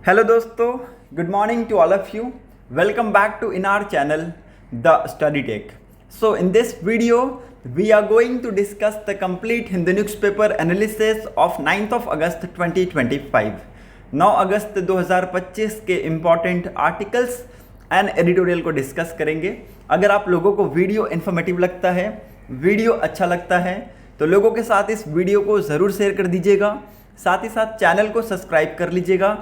Hello दोस्तों, good morning to all of you. Welcome back to in our channel The Study Tech. So in this video, we are going to discuss the complete Hindu newspaper analysis of 9th of August 2025. 9 अगस्त 2025 के important articles and editorial को discuss करेंगे। अगर आप लोगों को video informative लगता है, video अच्छा लगता है, तो लोगों के साथ इस वीडियो को ज़रूर शेयर कर दीजिएगा। साथ ही साथ चैनल को सब्सक्राइब कर लीजिएगा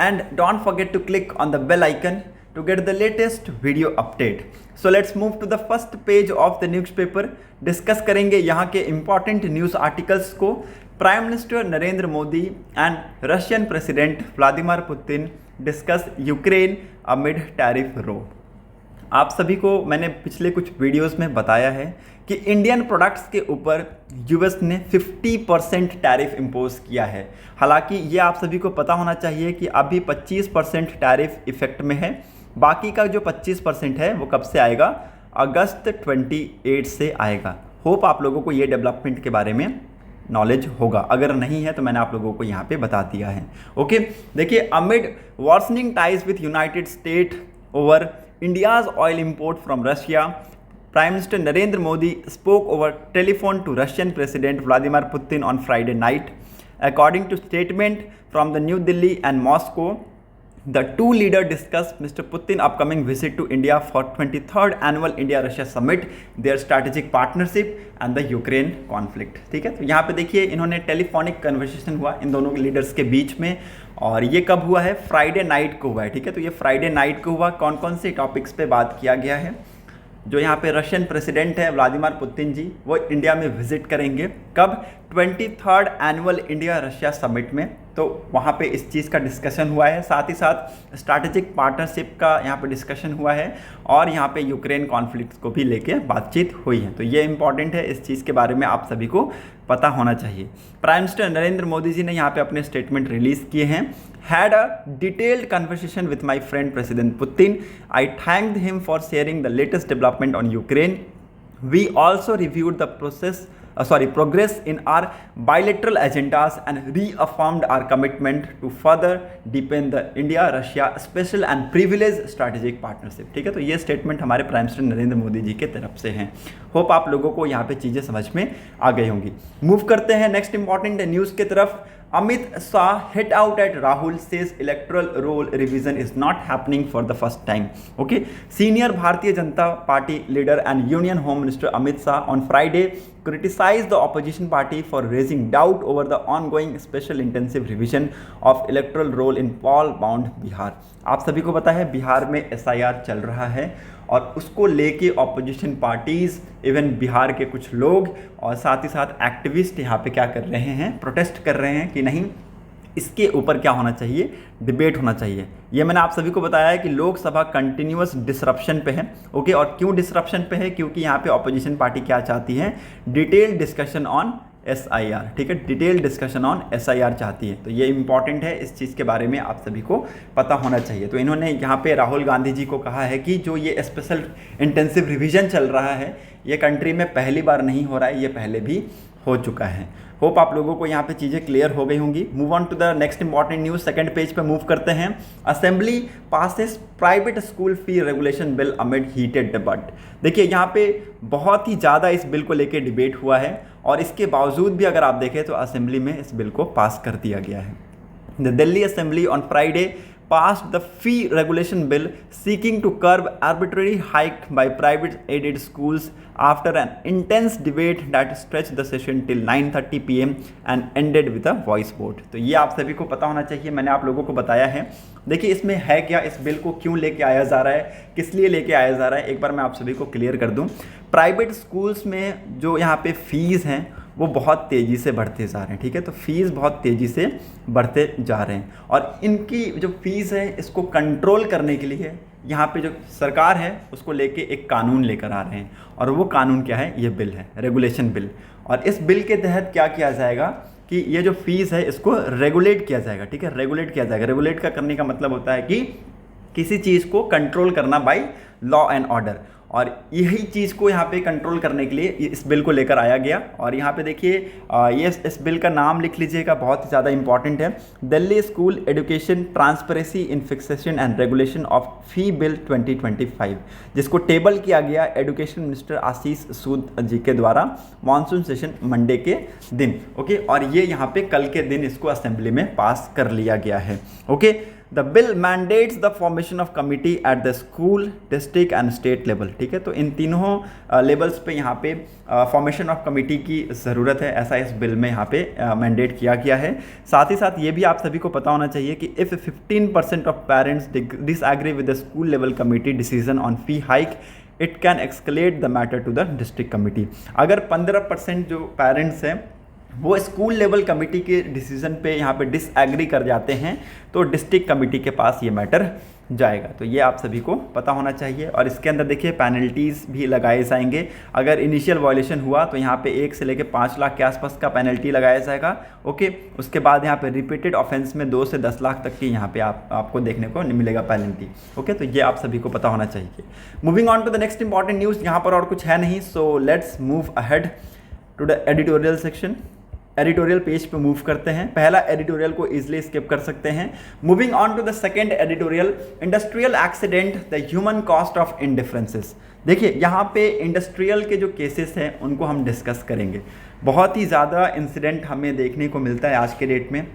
and don't forget to click on the bell icon to get the latest video update. So let's move to the first page of the newspaper. Discuss करेंगे यहाँ के इम्पॉर्टेंट न्यूज़ आर्टिकल्स को। Prime minister Narendra Modi and Russian president Vladimir Putin discuss Ukraine amid tariff row. आप सभी को मैंने पिछले कुछ वीडियोस में बताया है कि इंडियन प्रोडक्ट्स के ऊपर यूएस ने 50% टैरिफ इम्पोज किया है। हालांकि ये आप सभी को पता होना चाहिए कि अभी 25% टैरिफ इफेक्ट में है। बाकी का जो 25% है वो कब से आएगा? अगस्त 28 से आएगा। होप आप लोगों को ये डेवलपमेंट के बारे में नॉलेज होगा। अगर नहीं है तो मैंने आप लोगों को यहाँ पे बता दिया है। ओके, देखिए, amid worsening ties with United state over India's oil import from Russia, Prime Minister Narendra Modi spoke over telephone to Russian President Vladimir Putin on Friday night. According to statement from the New Delhi and Moscow, the two leaders discussed Mr. Putin's upcoming visit to India for 23rd annual India-Russia summit, their strategic partnership and the Ukraine conflict. ठीक है, तो यहाँ पे देखिए इन्होंने telephonic conversation हुआ इन दोनों leaders के बीच में, और ये कब हुआ है? फ्राइडे नाइट को हुआ है। ठीक है, तो ये फ्राइडे नाइट को हुआ। कौन कौन से टॉपिक्स पे बात किया गया है? जो यहाँ पे रशियन प्रेसिडेंट है व्लादिमीर पुतिन जी, वो इंडिया में विजिट करेंगे। कब? 23rd annual India Russia summit में, तो वहाँ पे इस चीज़ का डिस्कशन हुआ है। साथ ही साथ स्ट्रैटेजिक पार्टनरशिप का यहाँ पे डिस्कशन हुआ है, और यहाँ पे यूक्रेन कॉन्फ्लिक्ट को भी लेके बातचीत हुई है। तो ये इंपॉर्टेंट है, इस चीज़ के बारे में आप सभी को पता होना चाहिए। प्राइम मिनिस्टर नरेंद्र मोदी जी ने यहाँ पे अपने स्टेटमेंट रिलीज़ किए हैं। Had a detailed conversation with my friend President Putin. I thanked him for sharing the latest development on Ukraine. We also reviewed the progress in our bilateral agendas and reaffirmed our commitment to further deepen the India-Russia special and privileged strategic partnership. ठीक है, तो ये statement हमारे prime minister Narendra Modi ji के तरफ से हैं। Hope आप लोगों को यहाँ पे चीज़ें समझ में आ गई होंगी। मूव करते हैं नेक्स्ट इंपॉर्टेंट न्यूज़ की तरफ। Amit Shah hit out at Rahul, says electoral roll revision is not happening for the first time. Okay, senior Bharatiya Janata Party leader and Union Home Minister Amit Shah on Friday criticized the opposition party for raising doubt over the ongoing special intensive revision of electoral roll in poll bound Bihar. आप सभी को पता है बिहार में SIR चल रहा है, और उसको लेके ऑपोजिशन पार्टीज़, इवन बिहार के कुछ लोग और साथ ही साथ एक्टिविस्ट यहाँ पे क्या कर रहे हैं? प्रोटेस्ट कर रहे हैं कि नहीं, इसके ऊपर क्या होना चाहिए? डिबेट होना चाहिए। ये मैंने आप सभी को बताया है कि लोकसभा कंटिन्यूअस डिसरप्शन पे है। ओके, और क्यों डिसरप्शन पे है? क्योंकि यहाँ पे ऑपोजिशन पार्टी क्या चाहती है? Detail discussion on SIR। ठीक है, डिटेल डिस्कशन ऑन SIR चाहती है। तो ये इंपॉर्टेंट है, इस चीज़ के बारे में आप सभी को पता होना चाहिए। तो इन्होंने यहाँ पे राहुल गांधी जी को कहा है कि जो ये स्पेशल इंटेंसिव रिवीजन चल रहा है, ये कंट्री में पहली बार नहीं हो रहा है, ये पहले भी हो चुका है। होप आप लोगों को यहाँ पे चीज़ें क्लियर हो गई होंगी। Move on to the next important news. Second page पे मूव करते हैं। Assembly passes private school fee regulation bill amid heated debate. देखिए, यहाँ पे बहुत ही ज़्यादा इस बिल को लेके डिबेट हुआ है, और इसके बावजूद भी अगर आप देखें तो असेंबली में इस बिल को पास कर दिया गया है। The Delhi assembly on Friday passed the fee regulation bill seeking to curb arbitrary hike by private aided schools after an intense debate that stretched the session till 9:30 p.m. and ended with a voice vote. तो ये आप सभी को पता होना चाहिए, मैंने आप लोगों को बताया है। देखिए, इसमें है क्या, इस बिल को क्यों लेके आया जा रहा है, किस लिए लेके आया जा रहा है, एक बार मैं आप सभी को क्लियर कर दूं। प्राइवेट स्कूल्स में जो यहाँ पे फीस हैं वो बहुत तेज़ी से बढ़ते जा रहे हैं। ठीक है, तो फीस बहुत तेज़ी से बढ़ते जा रहे हैं, और इनकी जो फीस है इसको कंट्रोल करने के लिए यहाँ पे जो सरकार है उसको लेके एक कानून लेकर आ रहे हैं, और वो कानून क्या है? ये बिल है, रेगुलेशन बिल। और इस बिल के तहत क्या किया जाएगा कि ये जो फीस है इसको रेगुलेट किया जाएगा। ठीक है, रेगुलेट किया जाएगा। रेगुलेट का करने का मतलब होता है कि किसी चीज़ को कंट्रोल करना बाय लॉ एंड ऑर्डर। और यही चीज़ को यहाँ पे कंट्रोल करने के लिए इस बिल को लेकर आया गया। और यहाँ पे देखिए ये इस बिल का नाम लिख लीजिएगा, बहुत ही ज़्यादा इंपॉर्टेंट है, Delhi school education transparency in fixation and regulation of fee bill 2025, जिसको टेबल किया गया एजुकेशन मिनिस्टर आशीष सूद जी के द्वारा मानसून सेशन मंडे के दिन। ओके, और ये यहाँ पे कल के दिन इसको असेंबली में पास कर लिया गया है। Okay, the bill mandates the formation of committee at the school, district and state level. ठीक है, तो इन तीनों लेवल्स पे यहाँ पे फॉर्मेशन ऑफ कमिटी की ज़रूरत है, ऐसा इस बिल में यहाँ पे मैंडेट किया गया है। साथ ही साथ ये भी आप सभी को पता होना चाहिए कि if 15% of parents disagree with the school level committee decision on fee hike, it can escalate the matter to the district committee. अगर 15% जो पेरेंट्स हैं वो स्कूल लेवल कमेटी के डिसीजन पे यहाँ पे डिसएग्री कर जाते हैं तो डिस्ट्रिक्ट कमेटी के पास ये मैटर जाएगा। तो ये आप सभी को पता होना चाहिए। और इसके अंदर देखिए पेनल्टीज़ भी लगाए जाएंगे। अगर इनिशियल वायलेशन हुआ तो यहाँ पे 1 से लेकर 5 लाख के आसपास का पेनल्टी लगाया जाएगा। ओके, उसके बाद यहाँ पे रिपीटेड ऑफेंस में 2 से 10 लाख तक की यहाँ पे आपको देखने को मिलेगा पेनल्टी। ओके, तो ये आप सभी को पता होना चाहिए। Moving on to the next important news, यहाँ पर और कुछ है नहीं, so let's move ahead to the editorial section. Editorial page पे मूव करते हैं। पहला एडिटोरियल को इजीली स्किप कर सकते हैं। Moving on to the second editorial, industrial accident the human cost of indifferences. देखिए यहाँ पे इंडस्ट्रियल के जो केसेस हैं उनको हम डिस्कस करेंगे। बहुत ही ज़्यादा इंसिडेंट हमें देखने को मिलता है आज के डेट में।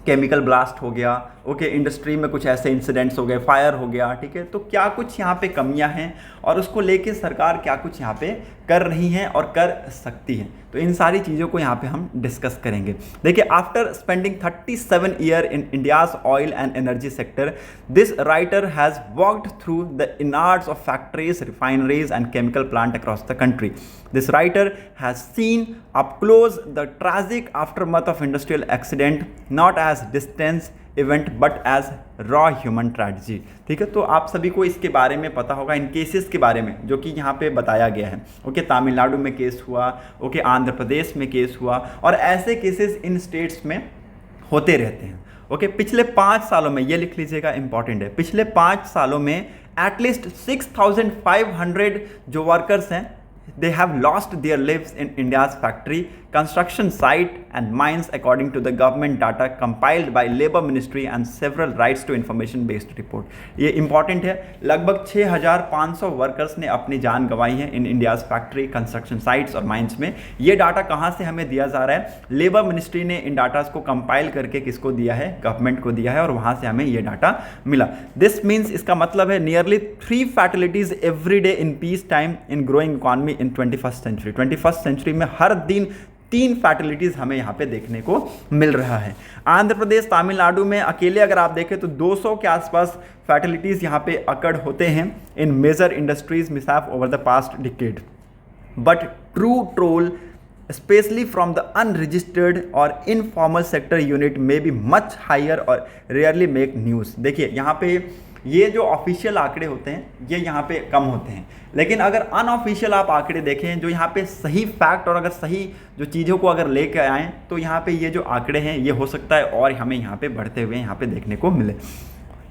केमिकल ब्लास्ट हो गया, ओके, इंडस्ट्री में कुछ ऐसे इंसिडेंट्स हो गए, फायर हो गया। ठीक है, तो क्या कुछ यहाँ पे कमियाँ हैं और उसको लेके सरकार क्या कुछ यहाँ पे कर रही हैं और कर सकती हैं, तो इन सारी चीज़ों को यहाँ पे हम डिस्कस करेंगे। देखिए, after spending 37 year in India's oil and energy sector, this writer has walked through the innards of factories, refineries and chemical plant across the country. This writer has seen up close the tragic aftermath of industrial accident, not as distance event but as raw human tragedy। ठीक है, तो आप सभी को इसके बारे में पता होगा, इन केसेस के बारे में जो कि यहाँ पे बताया गया है। ओके, तमिलनाडु में केस हुआ, ओके, आंध्र प्रदेश में केस हुआ, और ऐसे केसेस इन स्टेट्स में होते रहते हैं। ओके, पिछले 5 सालों में, ये लिख लीजिएगा, इंपॉर्टेंट है, पिछले 5 सालों में एटलीस्ट 6500 जो वर्कर्स हैं, they have lost their lives in India's factory, construction site and mines according to the government data compiled by Labour Ministry and several rights to information based report। ये important है, लगभग 6500 workers ने अपनी जान गंवाई है in India's factory, construction sites और mines में। ये डाटा कहाँ से हमें दिया जा रहा है? लेबर मिनिस्ट्री ने इन डाटाज को कंपाइल करके किसको दिया है? गवर्नमेंट को दिया है, और वहाँ से हमें ये डाटा मिला। दिस मीन्स, इसका मतलब है nearly 3 fatalities every day in peace time in growing economy in 21st century. 21st century में हर दिन 3 फैटलिटीज़ हमें यहाँ पे देखने को मिल रहा है। आंध्र प्रदेश, तमिलनाडु में अकेले अगर आप देखें तो 200 के आसपास फैटलिटीज़ यहाँ पे अकड़ होते हैं in major industries mishap over the past decade. But true troll especially from the unregistered और इनफॉर्मल सेक्टर यूनिट में बी मच हायर और रेयरली मेक न्यूज़। देखिए यहाँ पे ये जो ऑफिशियल आंकड़े होते हैं ये यहाँ पे कम होते हैं, लेकिन अगर अनऑफिशियल आप आंकड़े देखें जो यहाँ पे सही फैक्ट और अगर सही जो चीज़ों को अगर लेके आएँ तो यहाँ पे ये जो आंकड़े हैं ये हो सकता है और हमें यहाँ पे बढ़ते हुए यहाँ पे देखने को मिले।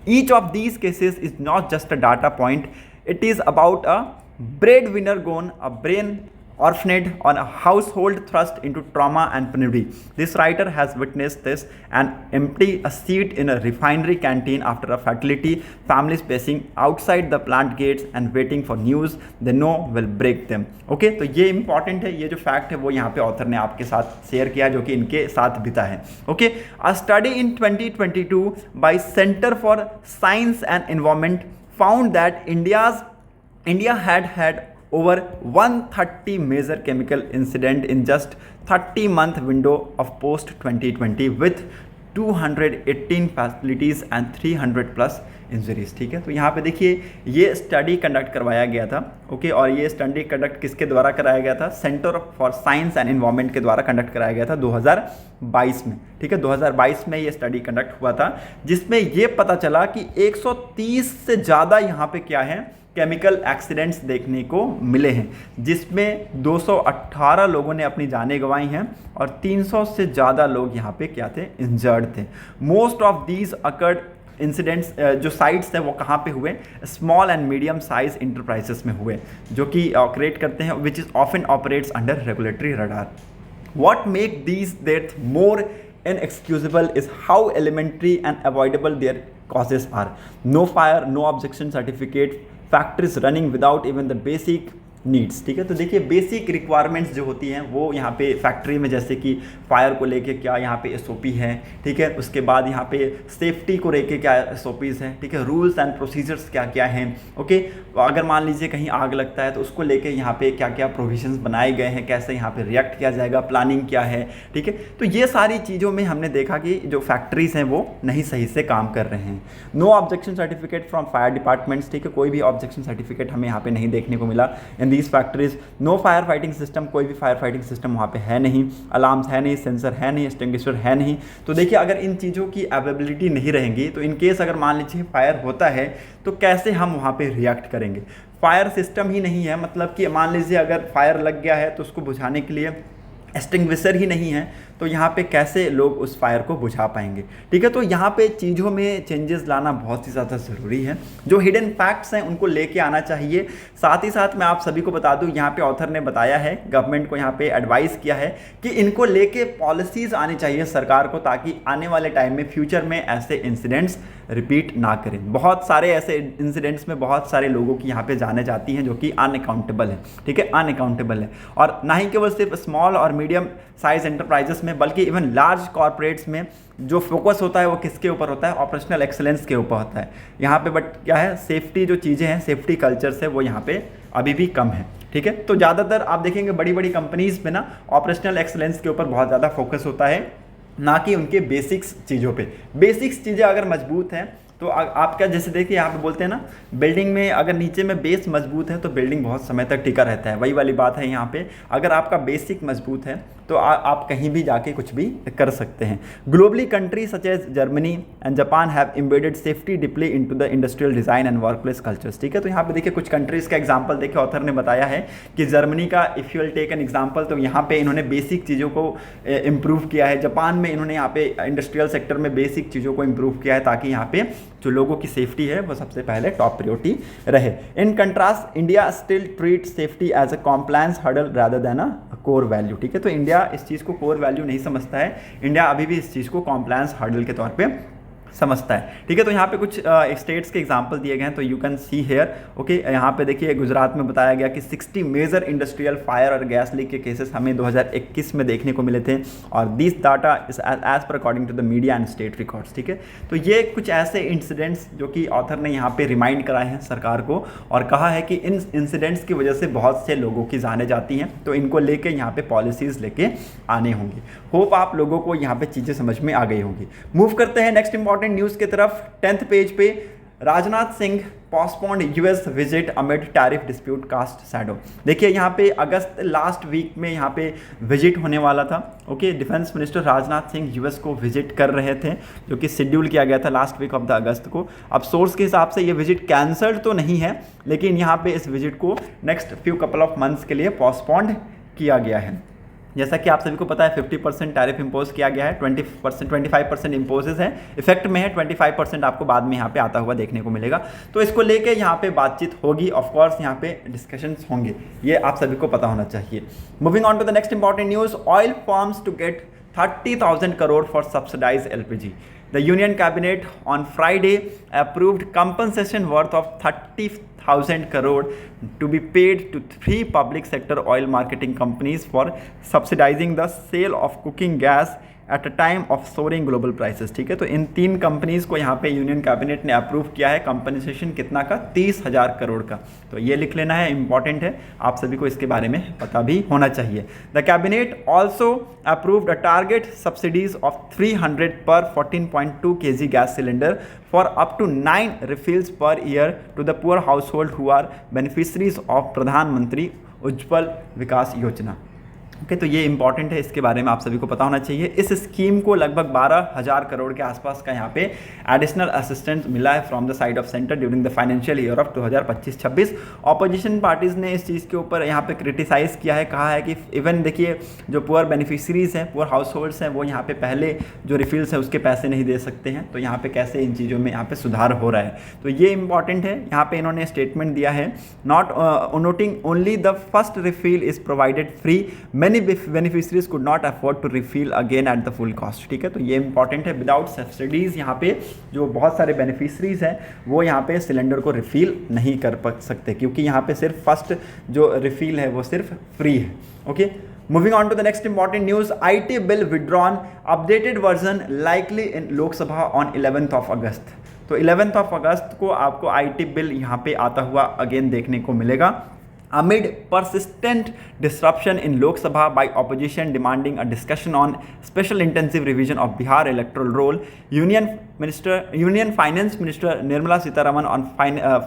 Each of these cases is not just a data point, it is about a bread winner gone, a brain orphaned on a household thrust into trauma and penury. This writer has witnessed this and empty a seat in a refinery canteen after a fatality, families pacing outside the plant gates and waiting for news they know will break them। Okay, तो ये important है, ये जो fact है वो यहाँ पे author ने आपके साथ शेयर किया जो कि इनके साथ बीता है। Okay, a study in 2022 by Center for Science and Environment found that India had over 130 major chemical incident in just 30-month window of post 2020 with 218 facilities and 300 plus injuries. ठीक है, तो यहाँ पे देखिए ये स्टडी कंडक्ट करवाया गया था। ओके, और ये स्टडी कंडक्ट किसके द्वारा कराया गया था? Centre for science and environment के द्वारा कंडक्ट कराया गया था 2022 में। ठीक है, 2022 में ये स्टडी कंडक्ट हुआ था जिसमें ये पता चला कि 130 से ज़्यादा यहाँ पे क्या है, केमिकल एक्सीडेंट्स देखने को मिले हैं, जिसमें 218 लोगों ने अपनी जानें गंवाई हैं और 300 से ज़्यादा लोग यहाँ पे क्या थे? इंजर्ड थे। Most of these occurred incidents जो साइट्स है वो कहाँ पे हुए, small and medium size enterprises में हुए जो कि ऑपरेट करते हैं, which is often operates under regulatory radar. What make these deaths more inexcusable is how elementary and avoidable their causes are. No fire, no objection certificate, factories running without even the basic needs. ठीक है, तो देखिए basic requirements जो होती हैं वो यहाँ पे फैक्ट्री में, जैसे कि फायर को लेके क्या यहाँ पे एसओपी है, ठीक है, उसके बाद यहाँ पे सेफ्टी को लेके क्या एसओपीज हैं, ठीक है, रूल्स एंड प्रोसीजर्स क्या क्या हैं. ओके, अगर मान लीजिए कहीं आग लगता है तो उसको लेके यहाँ पे क्या क्या प्रोविजंस बनाए गए हैं, कैसे यहाँ पे रिएक्ट किया जाएगा, प्लानिंग क्या है. ठीक है, तो ये सारी चीज़ों में हमने देखा कि जो फैक्ट्रीज हैं वो नहीं सही से काम कर रहे हैं. No objection certificate from fire departments. ठीक है, कोई भी ऑब्जेक्शन सर्टिफिकेट हमें यहाँ पे नहीं देखने को मिला in these factories. No fire fighting system, कोई भी फायर फाइटिंग सिस्टम वहाँ पे है नहीं. अलार्म्स है नहीं, सेंसर है नहीं, एक्सटिंग्विशर है नहीं. तो देखिए अगर इन चीज़ों की अवेलेबिलिटी नहीं रहेंगी तो इन केस अगर मान लीजिए फायर होता है तो कैसे हम वहाँ पे रिएक्ट करेंगे. फायर सिस्टम ही नहीं है, मतलब कि मान लीजिए अगर फायर लग गया है तो उसको बुझाने के लिए एक्सटिंग्विशर ही नहीं है, तो यहाँ पे कैसे लोग उस फायर को बुझा पाएंगे. ठीक है, तो यहाँ पे चीज़ों में चेंजेस लाना बहुत ही ज़्यादा ज़रूरी है. जो हिडन फैक्ट्स हैं उनको लेके आना चाहिए. साथ ही साथ मैं आप सभी को बता दूँ, यहाँ पे ऑथर ने बताया है, गवर्नमेंट को यहाँ पे एडवाइस किया है कि इनको लेके पॉलिसीज़ आनी चाहिए सरकार को, ताकि आने वाले टाइम में फ्यूचर में ऐसे इंसिडेंट्स रिपीट ना करें. बहुत सारे ऐसे इंसिडेंट्स में बहुत सारे लोगों की यहाँ पे जाने जाती हैं जो कि अनअकाउंटेबल है. ठीक है, अनअकाउंटेबल है. और ना ही केवल सिर्फ स्मॉल और मीडियम साइज एंटरप्राइजेस में, बल्कि इवन लार्ज कॉर्पोरेट्स में जो फोकस होता है वो किसके ऊपर होता है, ऑपरेशनल एक्सेलेंस के ऊपर होता है यहाँ पे. बट क्या है, सेफ्टी जो चीज़ें हैं, सेफ्टी कल्चर्स है वो यहाँ पे अभी भी कम है. ठीक है, तो ज़्यादातर आप देखेंगे बड़ी बड़ी कंपनीज में ना ऑपरेशनल एक्सेलेंस के ऊपर बहुत ज़्यादा फोकस होता है, ना कि उनके बेसिक्स चीज़ों पे. बेसिक्स चीज़ें अगर मजबूत हैं तो आपका, जैसे देखिए यहाँ पे बोलते हैं ना, बिल्डिंग में अगर नीचे में बेस मजबूत है तो बिल्डिंग बहुत समय तक टिका रहता है. वही वाली बात है यहाँ पे, अगर आपका बेसिक मजबूत है तो आप कहीं भी जाके कुछ भी कर सकते हैं. Globally country such as Germany and Japan have embedded safety deeply into the industrial design and workplace cultures. ठीक है, तो यहाँ पे देखिए कुछ कंट्रीज़ का एग्जांपल देखिए ऑथर ने बताया है कि जर्मनी का if you will take an example, तो यहाँ पे इन्होंने बेसिक चीज़ों को इम्प्रूव किया है. जापान में इन्होंने यहाँ पे इंडस्ट्रियल सेक्टर में बेसिक चीज़ों को इम्प्रूव किया है, ताकि यहाँ पे जो लोगों की सेफ्टी है वो सबसे पहले टॉप प्रायोरिटी रहे. In contrast India still treat safety as a compliance hurdle rather than a core value. ठीक है, तो इंडिया इस चीज़ को कोर वैल्यू नहीं समझता है. इंडिया अभी भी इस चीज़ को कॉम्प्लायंस हर्डल के तौर पे समझता है. ठीक है, तो यहाँ पे कुछ स्टेट्स के एग्जांपल दिए गए हैं, तो you can see here. Okay, यहाँ पे देखिए गुजरात में बताया गया कि 60 मेजर इंडस्ट्रियल फायर और गैस लीक के केसेस हमें 2021 में देखने को मिले थे, और this data is as per according to the media and state records. ठीक है, तो ये कुछ ऐसे इंसिडेंट्स जो कि ऑथर ने यहाँ पे रिमाइंड कराए हैं सरकार को, और कहा है कि इन इंसिडेंट्स की वजह से बहुत से लोगों की जाने जाती हैं, तो इनको लेके यहाँ पे पॉलिसीज़ लेके आने होंगी. होप आप लोगों को यहाँ पे चीज़ें समझ में आ गई होंगी. मूव करते हैं नेक्स्ट इंपॉर्टेंट न्यूज़ की तरफ. 10th पेज पे Rajnath Singh postponed US visit amid tariff dispute cast shadow. देखिए यहाँ पे अगस्त लास्ट वीक में यहाँ पे विजिट होने वाला था. Okay, defence minister Rajnath Singh US को विजिट कर रहे थे, जो कि शेड्यूल किया गया था लास्ट वीक ऑफ द अगस्त को. अब सोर्स के हिसाब से ये विजिट कैंसल्ड तो नहीं है, लेकिन यहाँ पे इस विजिट को next few couple of months के लिए पोस्टपोन्ड किया गया है. जैसा कि आप सभी को पता है 50% टैरिफ इम्पोज किया गया है, 25% इम्पोजेज है, इफेक्ट में है, 25% आपको बाद में यहाँ पे आता हुआ देखने को मिलेगा. तो इसको लेके यहाँ पे बातचीत होगी, ऑफकोर्स यहाँ पे डिस्कशंस होंगे, ये आप सभी को पता होना चाहिए. Moving on to the next important news. Oil firms to get 30,000 crore for subsidized LPG. The Union Cabinet on Friday approved compensation worth of 30,000 crore to be paid to 3 public sector oil marketing companies for subsidizing the sale of cooking gas at a time of soaring global prices. ठीक है, तो इन 3 companies को यहाँ पे union cabinet ने approve किया है. Compensation कितना का, 30,000 करोड़ का. तो ये लिख लेना है, इंपॉर्टेंट है, आप सभी को इसके बारे में पता भी होना चाहिए. The cabinet also approved a target subsidies of 300 per 14.2 kg gas cylinder for up to 9 refills per year to the poor household who are beneficiaries of Pradhan Mantri Ujjwala विकास योजना. ओके, तो ये इंपॉर्टेंट है, इसके बारे में आप सभी को पता होना चाहिए। इस स्कीम को लगभग 12,000 करोड़ के आसपास का यहाँ पे एडिशनल असिस्टेंस मिला है from the side of centre during the financial year of 2025-26। Opposition parties ने इस चीज़ के ऊपर यहाँ पे क्रिटिसाइज़ किया है, कहा है कि इवन देखिए जो पुअर बेनिफिशरीज हैं, पुअर हाउस होल्ड्स हैं, वो यहाँ पे पहले जो रिफिल्स है उसके पैसे नहीं दे सकते हैं, तो यहाँ पे कैसे इन चीज़ों में यहाँ पे सुधार हो रहा है, तो ये इंपॉर्टेंट है। यहाँ पे इन्होंने स्टेटमेंट दिया है, not noting only the first refill is provided free, many beneficiaries could not afford to refill again at the full cost। ठीक है, तो ये इंपॉर्टेंट है। विदाउट सब्सिडीज यहाँ पे जो बहुत सारे बेनिफिशरीज हैं वो यहाँ पे सिलेंडर को रिफिल नहीं कर सकते, क्योंकि यहाँ पे सिर्फ फर्स्ट जो रिफिल है वो सिर्फ फ्री है। Okay, moving on to the next important news, IT bill withdrawn, updated version likely in Lok Sabha on 11th of August. तो 11th of अगस्त को आपको IT बिल यहाँ पे आता हुआ अगेन देखने को मिलेगा। Amid persistent disruption in Lok Sabha by opposition demanding a discussion on special intensive revision of Bihar electoral roll, Union Finance Minister Nirmala Sitharaman on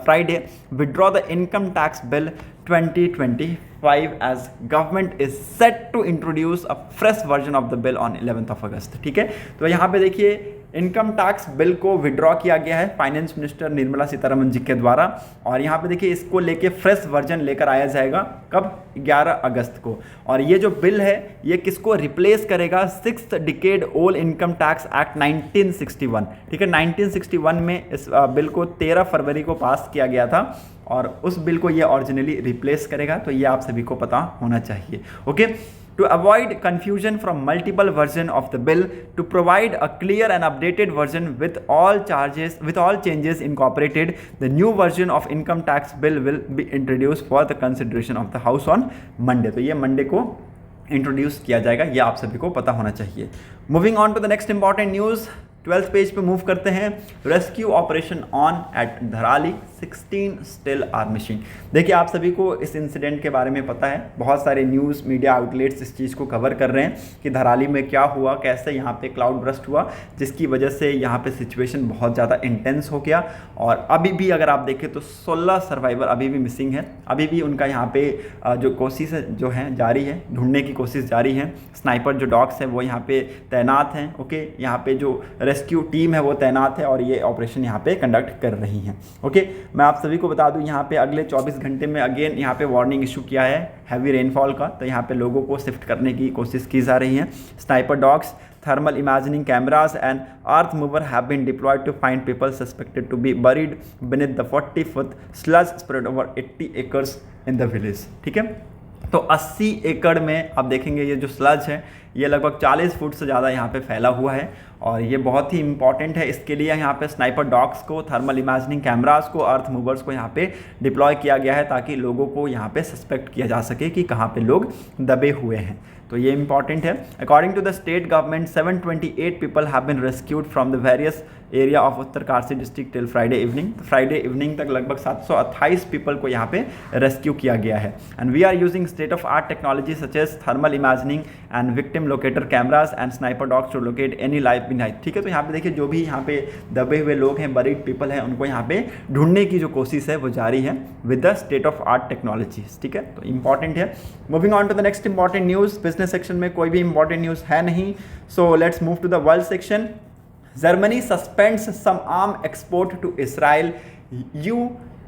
Friday withdraw the income tax bill 2025 as government is set to introduce a fresh version of the bill on 11th of August। ठीक है, तो यहाँ पे देखिए income tax bill को withdraw किया गया है फाइनेंस मिनिस्टर निर्मला सीतारमन जी के द्वारा, और यहाँ पे देखिए इसको लेके फ्रेश वर्जन लेकर आया जाएगा कब, 11 अगस्त को। और ये जो बिल है ये किसको रिप्लेस करेगा, 6th decade old income tax act 1961। ठीक है, 1961 में इस बिल को 13 फरवरी को पास किया गया था और उस बिल को ये ओरिजिनली रिप्लेस करेगा, तो ये आप सभी को पता होना चाहिए। Okay, to avoid confusion from multiple version of the bill, to provide a clear and updated version with all changes incorporated, the new version of income tax bill will be introduced for the consideration of the house on Monday। तो ये Monday को introduce किया जाएगा, ये आप सभी को पता होना चाहिए। Moving on to the next important news, 12th page पे मूव करते हैं। Rescue operation on at Dharali, 16 still are missing. देखिए आप सभी को इस इंसिडेंट के बारे में पता है, बहुत सारे न्यूज़ मीडिया आउटलेट्स इस चीज़ को कवर कर रहे हैं कि धराली में क्या हुआ, कैसे यहाँ पे क्लाउड बर्स्ट हुआ, जिसकी वजह से यहाँ पे सिचुएशन बहुत ज़्यादा इंटेंस हो गया। और अभी भी अगर आप देखें तो 16 सर्वाइवर अभी भी मिसिंग है, अभी भी उनका यहाँ पे जो कोशिश जो है जारी है, ढूंढने की कोशिश जारी है। स्नाइपर जो डॉग्स हैं वो यहाँ पे तैनात हैं। ओके, यहाँ पे जो रेस्क्यू टीम है वो तैनात है और ये ऑपरेशन यहाँ पे कंडक्ट कर रही हैं। ओके, मैं आप सभी को बता दूं यहाँ पे अगले 24 घंटे में अगेन यहाँ पे वार्निंग इशू किया है हैवी रेनफॉल का, तो यहाँ पे लोगों को शिफ्ट करने की कोशिश की जा रही है। Sniper dogs, thermal imaging cameras and earth mover have been deployed to find people suspected to be buried beneath the 40-foot sludge spread over 80 acres in the village। ठीक है, तो 80 एकड़ में आप देखेंगे ये जो स्लज है ये लगभग 40 फुट से ज़्यादा यहाँ पे फैला हुआ है और ये बहुत ही इंपॉर्टेंट है। इसके लिए यहाँ पे स्नाइपर डॉग्स को, थर्मल इमेजिंग कैमरास को, अर्थ मूवर्स को यहाँ पे डिप्लॉय किया गया है ताकि लोगों को यहाँ पे सस्पेक्ट किया जा सके कि कहाँ पे लोग दबे हुए हैं, तो ये इंपॉर्टेंट है। According to the state government 728 people have been rescued from the various area of Uttarkashi district till Friday evening. Friday evening तक लगभग 728 पीपल को यहाँ पे रेस्क्यू किया गया है। And we are using state of art technology such as thermal imaging and victim locator cameras and sniper dogs to locate any life behind. ठीक है, तो यहाँ पे देखिए जो भी यहाँ पे दबे हुए लोग हैं, बरीड पीपल हैं, उनको यहाँ पे ढूंढने की जो कोशिश है वो जारी है with the state of art technologies. ठीक है, तो इंपॉर्टेंट है। Moving on to the next important news, business section में कोई भी इंपॉर्टेंट न्यूज़ है नहीं, so let's move to the world section. Germany suspends some arm export to Israel.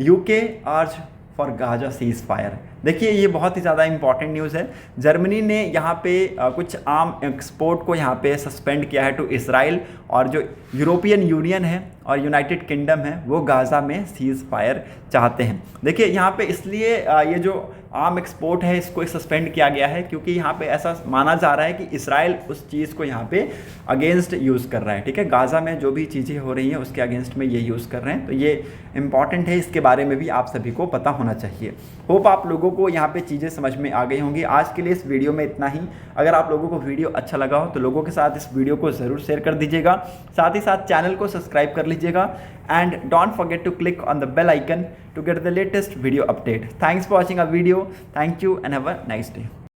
UK urge for Gaza ceasefire। देखिए ये बहुत ही ज़्यादा इंपॉर्टेंट न्यूज़ है। जर्मनी ने यहाँ पे कुछ आर्म एक्सपोर्ट को यहाँ पे सस्पेंड किया है टू इसराइल, और जो यूरोपियन यूनियन है और यूनाइटेड किंगडम है वो गाज़ा में सीज़ फायर चाहते हैं। देखिए यहाँ पे इसलिए ये जो आर्म एक्सपोर्ट है इसको सस्पेंड किया गया है क्योंकि यहाँ पे ऐसा माना जा रहा है कि इसराइल उस चीज़ को यहाँ पे अगेंस्ट यूज़ कर रहा है। ठीक है, गाज़ा में जो भी चीज़ें हो रही हैं उसके अगेंस्ट में ये यूज़ कर रहे हैं, तो ये इंपॉर्टेंट है, इसके बारे में भी आप सभी को पता होना चाहिए। होप आप लोगों को यहाँ पे चीज़ें समझ में आ गई होंगी। आज के लिए इस वीडियो में इतना ही। अगर आप लोगों को वीडियो अच्छा लगा हो तो लोगों के साथ इस वीडियो को ज़रूर शेयर कर दीजिएगा, साथ ही साथ चैनल को सब्सक्राइब कर लीजिएगा and don't forget to click on the bell icon to get the latest video update. Thanks for watching our video. Thank you and have a nice day.